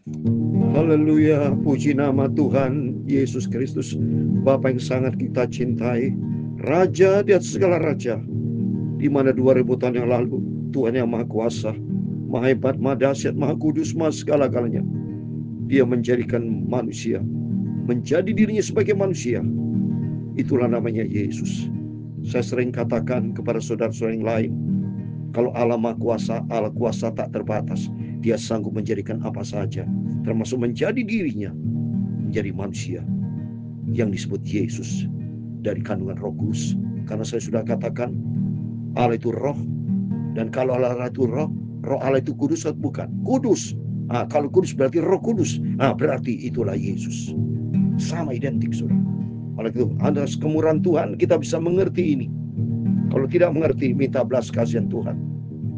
Haleluya, puji nama Tuhan Yesus Kristus, Bapa yang sangat kita cintai, Raja di atas segala raja, di mana 2000 tahun yang lalu Tuhan yang Maha Kuasa, Maha Hebat, Maha Dahsyat, Maha Kudus, Maha segala-galanya, Dia menjadikan manusia, menjadi dirinya sebagai manusia. Itulah namanya Yesus. Saya sering katakan kepada saudara-saudara yang lain, kalau Allah Maha Kuasa, Allah kuasa tak terbatas. Dia sanggup menjadikan apa saja, termasuk menjadi dirinya, menjadi manusia yang disebut Yesus dari kandungan Roh Kudus. Karena saya sudah katakan, Allah itu roh, dan kalau Allah itu roh, roh Allah itu kudus atau bukan? Kudus. Kalau kudus berarti Roh Kudus. Berarti itulah Yesus. Sama identik, saudara. Oleh itu, ada kemurahan Tuhan, kita bisa mengerti ini. Kalau tidak mengerti, minta belas kasihan Tuhan,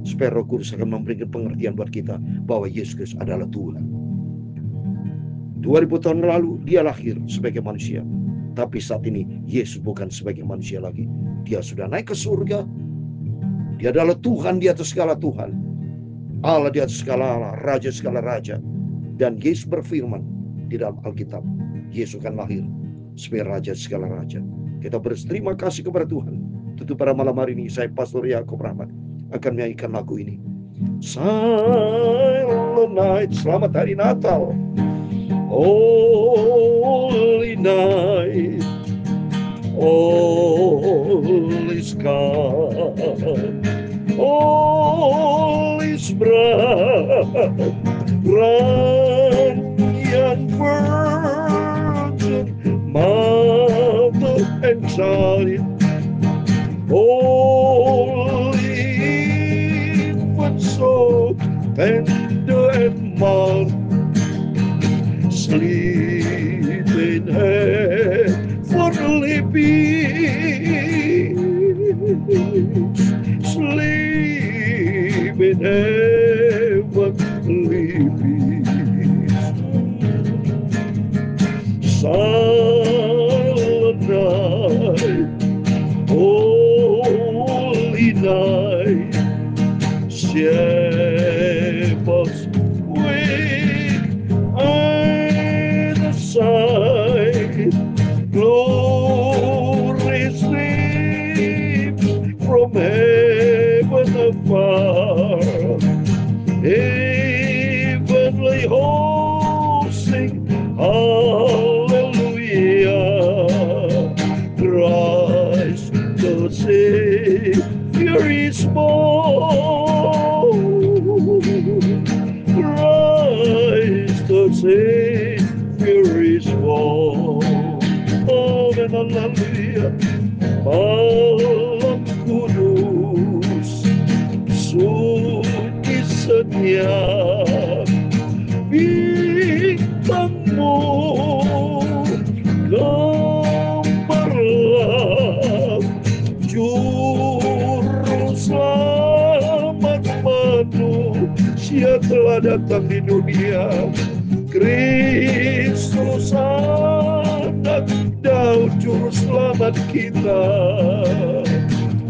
supaya Roh Kudus akan memberikan pengertian buat kita bahwa Yesus Kristus adalah Tuhan. 2000 tahun lalu dia lahir sebagai manusia, tapi saat ini Yesus bukan sebagai manusia lagi. Dia sudah naik ke surga. Dia adalah Tuhan di atas segala Tuhan, Allah di atas segala Allah, Raja segala raja. Dan Yesus berfirman di dalam Alkitab, Yesus akan lahir sebagai Raja segala raja. Kita berterima kasih kepada Tuhan. Tentu pada malam hari ini saya Pastor Yakob Rahmat akan menyanyikan lagu ini, Silent Night. Selamat hari Natal. Holy night, all is calm, all is bright, bright young virgin, mother and child, holy infant, so tender and mild, sleep in heavenly peace, sleep in heavenly peace. Silent night, holy night, shepherds wake at the sight, glory sleeps from heaven afar, heavenly hosts sing hallelujah, Christ the Savior is born, Christ the Savior is born. Amen, hallelujah. Malam kudus, sunyi senyap, bintangmu gemerlap, juru selamat manusia telah datang di dunia. Kristus anak Daud, juru selamat kita.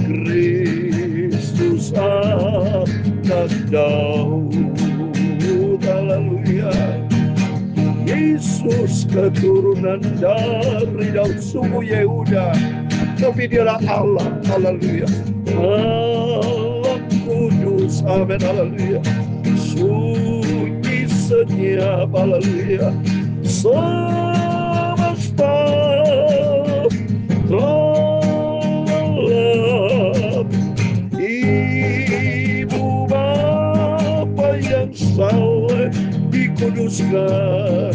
Kristus anak Daud, haleluya. Yesus keturunan dari Daud suku Yehuda, tapi dialah Allah, haleluya. Allah kudus, amin, haleluya. Sunyi senyap, haleluya. Semesta terlelap, Ibu Bapa yang saleh dikuduskan,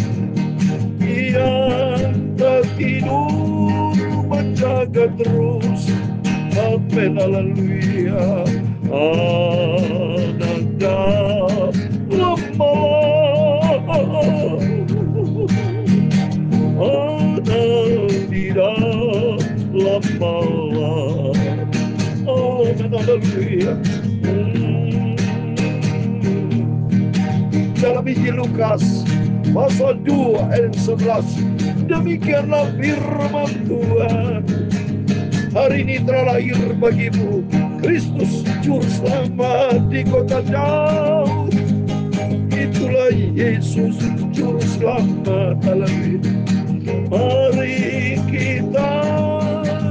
yang tak tidur menjaga terus, amin, haleluya. Anak dalam malam, anak di dalam malam, amin, haleluya. Dalam Injil Lukas pasal 2 ayat 11, demikianlah firman Tuhan. Hari ini telah lahir bagimu Kristus juru selamat di kota Daud. Itulah kepada Yesus Juru Selamat. Haleluya. Mari kita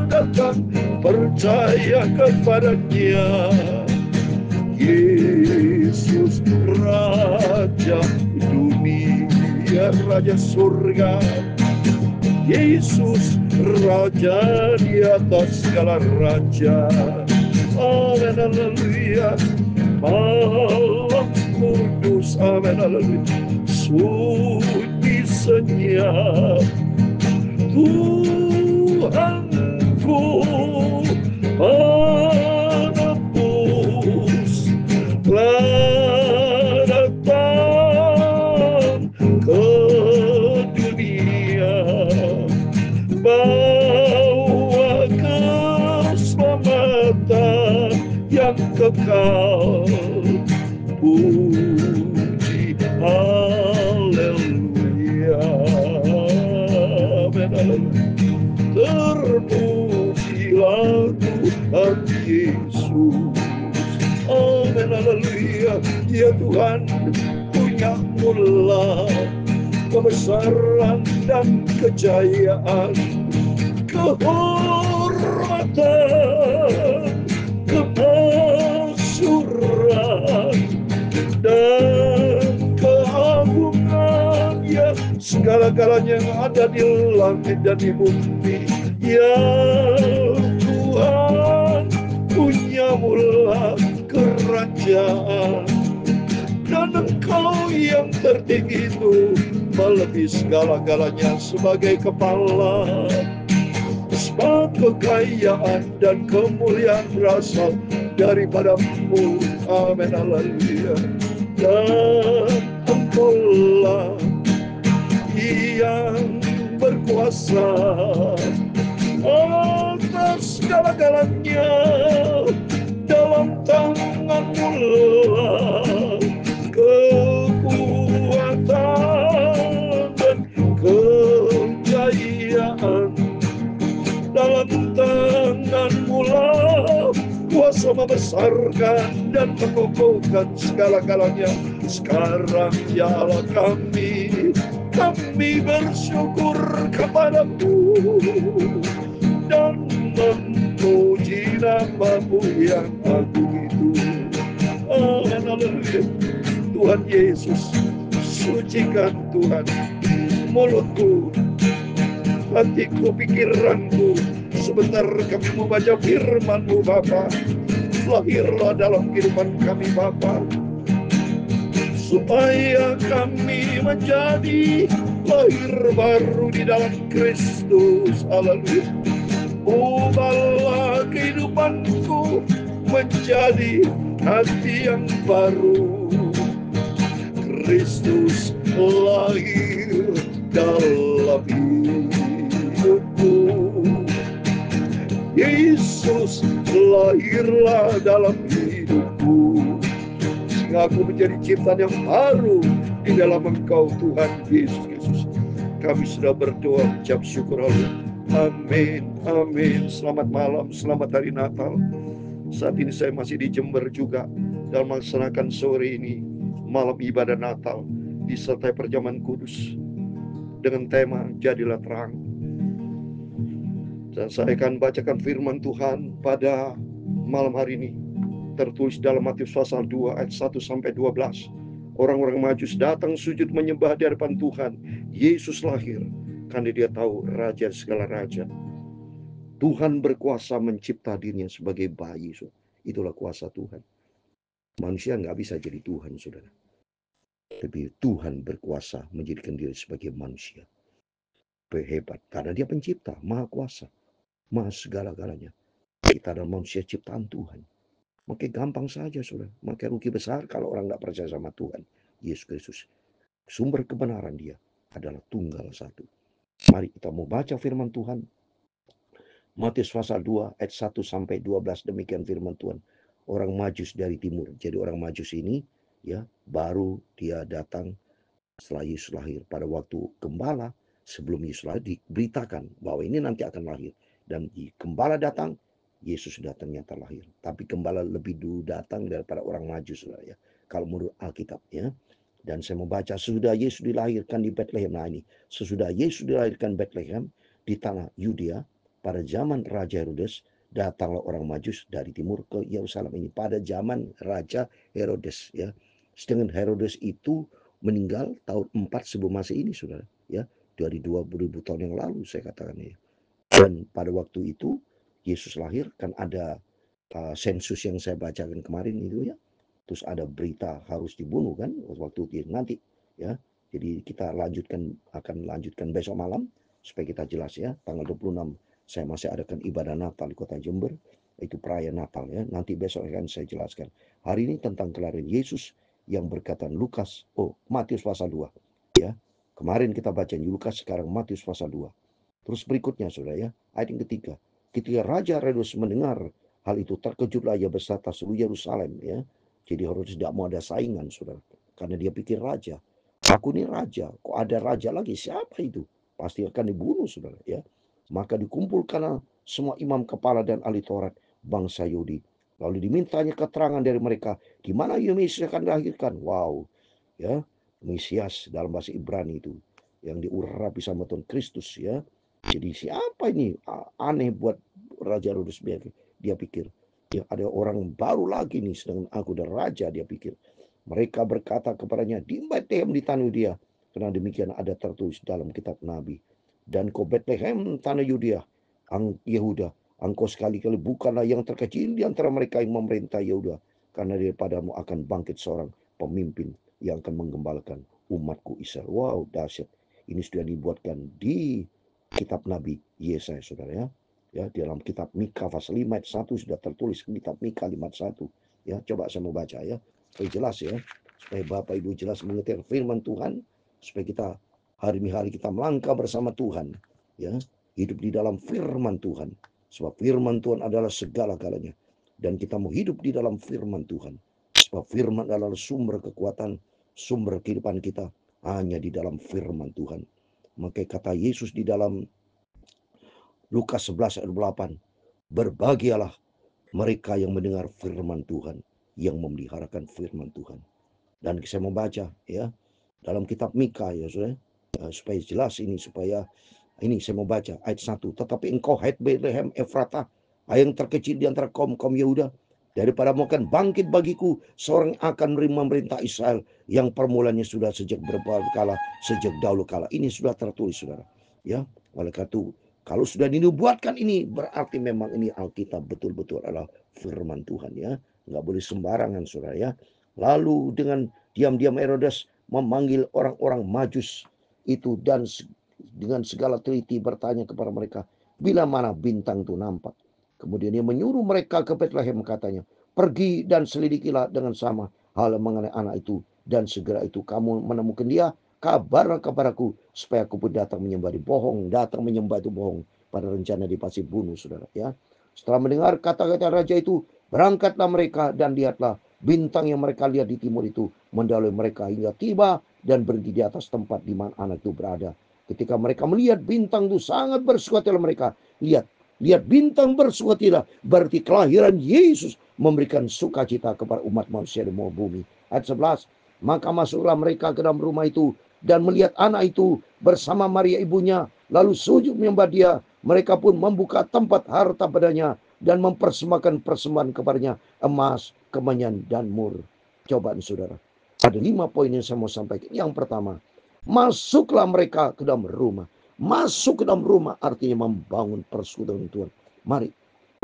datang percaya kepadanya. Yesus Raja dunia, Raja surga. Yesus Raja di atas segala raja. Amin, haleluya. Malam kudus, amin, haleluya. Sunyi senyap Tuhanku menebus, telah datang ke dunia, bawa keselamatan yang kekal. Puji haleluya. Terpujilah Tuhan Yesus. Amin, haleluya. Ya Tuhan, punya mula kebesaran dan kejayaan, kehormatan, kemasyuran, dan keagungan, ya segala-galanya yang ada di langit dan di bumi. Ya Tuhan, punya mula kerajaan, dan Engkau yang tertinggi itu melebihi segala-galanya sebagai kepala. Sebab kekayaan dan kemuliaan berasal daripadamu. Amin, haleluya. Dan Engkaulah yang berkuasa atas segala-galanya. Dalam tangan-Mu lah kekuatan dan kejayaan. Dalam tangan-Mu lah kuasa membesarkan dan mengukuhkan segala-galanya. Sekarang ya Allah kami bersyukur kepadamu dan memuji nama-Mu yang agung itu. Amin, haleluya. Tuhan Yesus, sucikan Tuhan mulutku, hatiku, pikiranku. Sebentar kami membaca firman-Mu Bapa. Lahirlah dalam kehidupan kami Bapa, supaya kami menjadi lahir baru di dalam Kristus. Haleluya. Ubahlah kehidupanku menjadi hati yang baru. Kristus lahir dalam hidupku. Yesus lahirlah dalam hidupku, sehingga aku menjadi ciptaan yang baru di dalam Engkau Tuhan Yesus Kristus. Kami sudah berdoa, ucap syukur. Amin, amin. Selamat malam, selamat hari Natal. Saat ini saya masih di Jember juga dalam melaksanakan sore ini malam ibadah Natal disertai perjamuan kudus dengan tema Jadilah Terang. Dan saya akan bacakan firman Tuhan pada malam hari ini, tertulis dalam Matius pasal 2 ayat 1 sampai 12. Orang-orang Majus datang sujud menyembah di hadapan Tuhan. Yesus lahir karena dia tahu raja segala raja. Tuhan berkuasa mencipta dirinya sebagai bayi. Itulah kuasa Tuhan. Manusia nggak bisa jadi Tuhan, saudara. Tapi Tuhan berkuasa menjadikan diri sebagai manusia. Hebat karena dia pencipta, maha kuasa, maha segala-galanya. Kita adalah manusia ciptaan Tuhan. Makanya gampang saja, saudara. Makanya rugi besar kalau orang nggak percaya sama Tuhan Yesus Kristus. Sumber kebenaran dia adalah tunggal satu. Mari kita mau baca firman Tuhan. Matius pasal 2 ayat 1 sampai 12, demikian firman Tuhan. Orang Majus dari timur. Jadi orang Majus ini ya baru dia datang setelah Yesus lahir. Pada waktu gembala sebelum Yesus lahir diberitakan bahwa ini nanti akan lahir. Dan gembala datang, Yesus sudah ternyata lahir. Tapi gembala lebih dulu datang daripada orang Majus lah ya. Kalau menurut Alkitab ya. Dan saya membaca sesudah Yesus dilahirkan di Bethlehem. Nah ini, sesudah Yesus dilahirkan Bethlehem di tanah Yudea, pada zaman Raja Herodes, datanglah orang Majus dari timur ke Yerusalem ini. Pada zaman Raja Herodes, ya. Sedangkan Herodes itu meninggal tahun 4 sebelum Masehi ini, saudara. Ya, dari 2000 tahun yang lalu saya katakan ya. Dan pada waktu itu Yesus lahir, kan ada sensus yang saya bacakan kemarin itu ya. Terus ada berita harus dibunuh kan waktu itu nanti ya. Jadi kita akan lanjutkan besok malam supaya kita jelas ya. Tanggal 26 saya masih adakan ibadah Natal di Kota Jember. Itu perayaan Natal ya. Nanti besok akan saya jelaskan. Hari ini tentang kelahiran Yesus yang berkatan Matius pasal 2 ya. Kemarin kita baca Lukas, sekarang Matius pasal 2. Terus berikutnya saudara ya, ayat yang ketiga. Ketika Raja Herodes mendengar hal itu, terkejutlah ia berkata seluruh Yerusalem ya. Jadi Herodes tidak mau ada saingan, saudara. Karena dia pikir raja. Aku ini raja, kok ada raja lagi? Siapa itu? Pasti akan dibunuh, saudara. Ya, maka dikumpulkan semua imam kepala dan ahli Taurat bangsa Yahudi. Lalu dimintanya keterangan dari mereka, di mana Mesias akan dilahirkan? Wow, ya, Mesias dalam bahasa Ibrani itu yang diurapi sama Tuhan Kristus, ya. Jadi siapa ini? Aneh buat Raja Herodes, dia pikir. Ya, ada orang baru lagi nih, sedangkan aku dan raja, dia pikir. Mereka berkata kepadanya, di Bethlehem di tanah Yudea, karena demikian ada tertulis dalam kitab Nabi. Dan kau Bethlehem tanah Yudea, Yehuda, engkau sekali-kali bukanlah yang terkecil di antara mereka yang memerintah Yehuda, karena daripadamu akan bangkit seorang pemimpin yang akan menggembalakan umatku Israel. Wow, dahsyat. Ini sudah dibuatkan di kitab Nabi Yesaya, saudara ya. Ya, dalam kitab Mika pasal 5 ayat 1 sudah tertulis, kitab Mika 5:1. Ya, coba saya mau baca ya, supaya jelas ya, supaya Bapak Ibu jelas mengerti firman Tuhan, supaya kita hari-hari kita melangkah bersama Tuhan, ya, hidup di dalam firman Tuhan. Sebab firman Tuhan adalah segala-galanya, dan kita mau hidup di dalam firman Tuhan. Sebab firman adalah sumber kekuatan, sumber kehidupan kita hanya di dalam firman Tuhan. Maka kata Yesus di dalam Lukas 11 ayat 8, berbahagialah mereka yang mendengar firman Tuhan, yang memeliharakan firman Tuhan. Dan saya membaca ya dalam kitab Mika ya saudara, supaya jelas ini, supaya ini saya membaca ayat 1, tetapi engkau hai Bethlehem Efrata, yang terkecil di antara kaum-kaum Yehuda, daripada akan bangkit bagiku seorang akan memerintah Israel, yang permulaannya sudah sejak berkala, sejak dahulu kala. Ini sudah tertulis saudara ya. Oleh karena itu, kalau sudah dinubuatkan ini, berarti memang ini Alkitab betul-betul adalah firman Tuhan ya. Nggak boleh sembarangan saudara ya. Lalu dengan diam-diam Herodes memanggil orang-orang Majus itu, dan dengan segala teliti bertanya kepada mereka, bila mana bintang itu nampak. Kemudian dia menyuruh mereka ke Bethlehem, katanya, pergi dan selidikilah dengan sama hal mengenai anak itu, dan segera itu kamu menemukan dia, kabar kepadaku, supaya aku pun datang menyembah. Bohong, datang menyembah itu bohong. Pada rencana dia pasti bunuh saudara ya. Setelah mendengar kata-kata raja itu, berangkatlah mereka, dan lihatlah bintang yang mereka lihat di timur itu mendahului mereka hingga tiba dan berhenti di atas tempat di mana anak itu berada. Ketika mereka melihat bintang itu, sangat bersukacita mereka. Lihat bintang bersukacita, berarti kelahiran Yesus memberikan sukacita kepada umat manusia di muka bumi. Ayat 11, maka masuklah mereka ke dalam rumah itu dan melihat anak itu bersama Maria ibunya, lalu sujud menyembah dia. Mereka pun membuka tempat harta padanya dan mempersembahkan persembahan kepadanya, emas, kemenyan, dan mur. Coba saudara, ada 5 poin yang saya mau sampaikan. Yang pertama, masuklah mereka ke dalam rumah. Masuk ke dalam rumah artinya membangun persekutuan Tuhan. Mari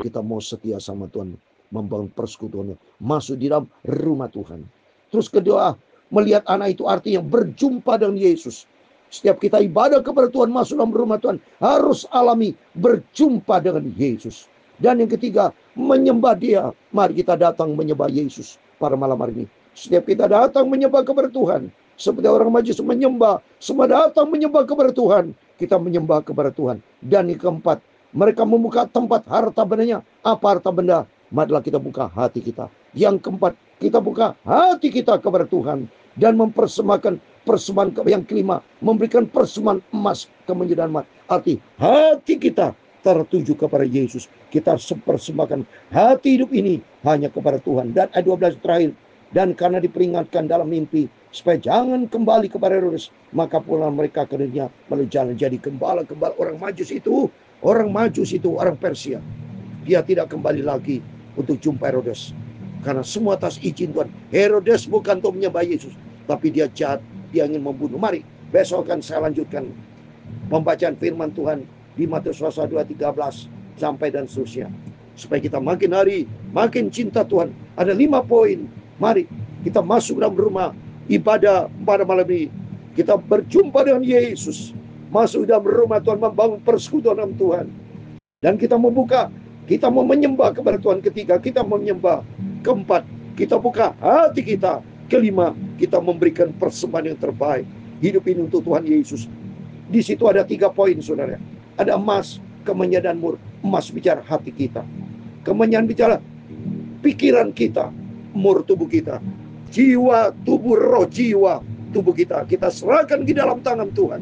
kita mau setia sama Tuhan, membangun persekutuan, masuk di dalam rumah Tuhan. Terus kedua, melihat anak itu artinya berjumpa dengan Yesus. Setiap kita ibadah kepada Tuhan, masuk dalam rumah Tuhan, harus alami berjumpa dengan Yesus. Dan yang ketiga, menyembah dia. Mari kita datang menyembah Yesus pada malam hari ini. Setiap kita datang menyembah kepada Tuhan, seperti orang Majus menyembah, semua datang menyembah kepada Tuhan. Kita menyembah kepada Tuhan. Dan yang keempat, mereka membuka tempat harta bendanya. Apa harta benda? Marilah kita buka hati kita. Yang keempat, kita buka hati kita kepada Tuhan dan mempersembahkan persembahan. Yang kelima, memberikan persembahan emas, kemenyan, dan emas. Arti hati kita tertuju kepada Yesus. Kita persembahkan hati hidup ini hanya kepada Tuhan. Dan ayat 12 terakhir, dan karena diperingatkan dalam mimpi supaya jangan kembali kepada Herodes. Maka pulang mereka ke dunia melalui jalan jadi gembala-gembala orang Majus itu. Orang Majus itu orang Persia. Dia tidak kembali lagi untuk jumpa Herodes. Karena semua atas izin Tuhan. Herodes bukan untuk menyembah Yesus, tapi dia jahat, dia ingin membunuh. Mari, besok akan saya lanjutkan pembacaan firman Tuhan di Matius pasal 2:13 sampai dan seterusnya. Supaya kita makin hari makin cinta Tuhan. Ada 5 poin. Mari kita masuk dalam rumah ibadah pada malam ini. Kita berjumpa dengan Yesus. Masuk dalam rumah Tuhan, membangun persekutuan dengan Tuhan. Dan kita membuka, kita mau menyembah kepada Tuhan. Ketiga, kita menyembah. Keempat, kita buka hati kita. Kelima, kita memberikan persembahan yang terbaik. Hidup ini untuk Tuhan Yesus. Di situ ada 3 poin, saudara. Ada emas, kemenyan, dan mur. Emas bicara hati kita. Kemenyan bicara pikiran kita. Mur tubuh kita. Jiwa, tubuh, roh, jiwa, tubuh kita. Kita serahkan di dalam tangan Tuhan.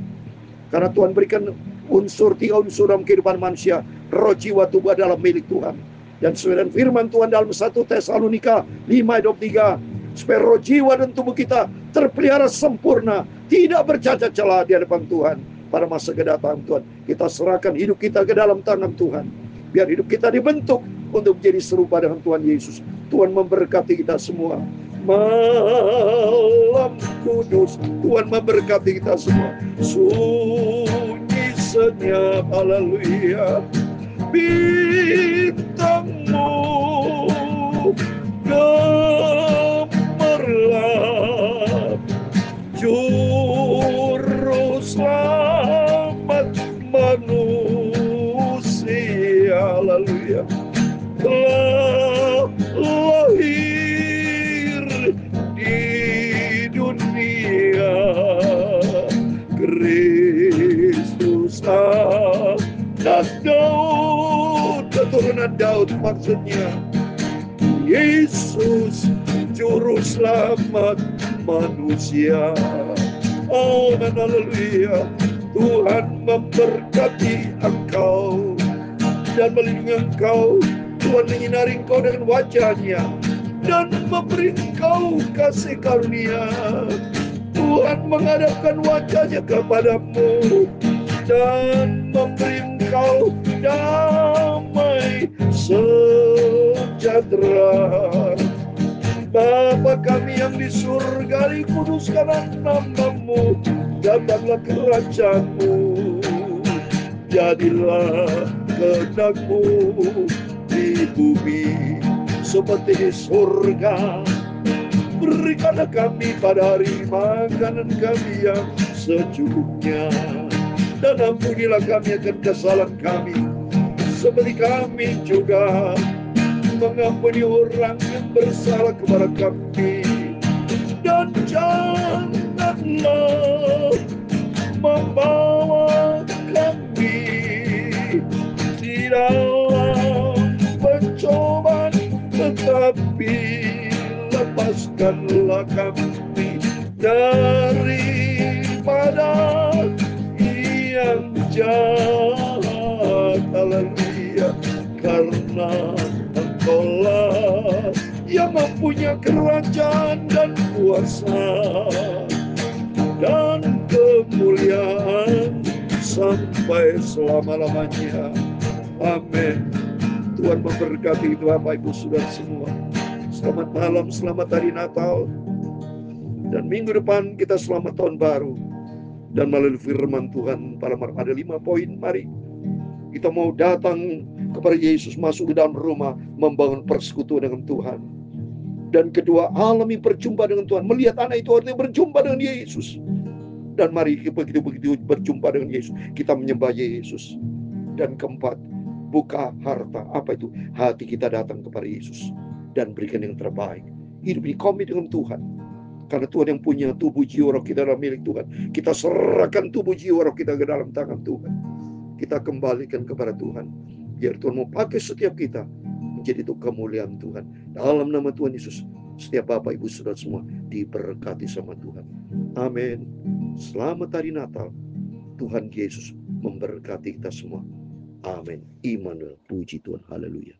Karena Tuhan berikan unsur, 3 unsur dalam kehidupan manusia. Roh, jiwa, tubuh adalah milik Tuhan. Dan sesuai dengan firman Tuhan dalam 1 Tesalonika 5:23. Supaya roh, jiwa, dan tubuh kita terpelihara sempurna. Tidak bercacat celah di hadapan Tuhan. Pada masa kedatangan Tuhan, kita serahkan hidup kita ke dalam tangan Tuhan. Biar hidup kita dibentuk untuk menjadi serupa dengan Tuhan Yesus. Tuhan memberkati kita semua. Malam kudus, Tuhan memberkati kita semua. Sunyi senyap, haleluya. Bintangmu gemerlap, juru selamat manusia, haleluya, telah lahir di dunia. Kristus anak Daud, keturunan Daud maksudnya. Yesus juru selamat manusia. Oh, haleluya. Tuhan memberkati engkau dan melindungi engkau. Tuhan menyinari engkau dengan wajahnya dan memberi engkau kasih karunia. Tuhan menghadapkan wajahnya kepadamu dan memberi engkau damai sejahtera. Bapa kami yang di surga, dikuduskanlah namamu, datanglah kerajaanmu, jadilah kehendakmu di bumi seperti di surga. Berikanlah kami pada hari makanan kami yang secukupnya, dan ampunilah kami akan kesalahan kami, seperti kami juga mengampuni orang yang bersalah kepada kami. Dan janganlah membawa kami di dalam pencobaan, tetapi lepaskanlah kami daripada yang jahat, haleluya. Karena Engkaulah yang mempunyai kerajaan dan kuasa dan kemuliaan sampai selama-lamanya. Amin. Tuhan memberkati itu Bapak Ibu Saudara semua. Selamat malam, selamat hari Natal. Dan minggu depan kita selamat tahun baru. Dan melalui firman Tuhan pada malam ada 5 poin. Mari kita mau datang kepada Yesus, masuk ke dalam rumah, membangun persekutuan dengan Tuhan. Dan kedua, alami berjumpa dengan Tuhan. Melihat anak itu artinya berjumpa dengan Yesus. Dan mari begitu berjumpa dengan Yesus, kita menyembah Yesus. Dan keempat, buka harta. Apa itu? Hati kita datang kepada Yesus dan berikan yang terbaik. Hidup ini komit dengan Tuhan. Karena Tuhan yang punya tubuh jiwa roh kita adalah milik Tuhan. Kita serahkan tubuh jiwa roh kita ke dalam tangan Tuhan. Kita kembalikan kepada Tuhan. Biar Tuhan mau pakai setiap kita menjadi itu kemuliaan Tuhan. Dalam nama Tuhan Yesus, setiap Bapak Ibu Saudara semua diberkati sama Tuhan. Amin. Selamat hari Natal. Tuhan Yesus memberkati kita semua. Amin. Immanuel. Puji Tuhan. Haleluya.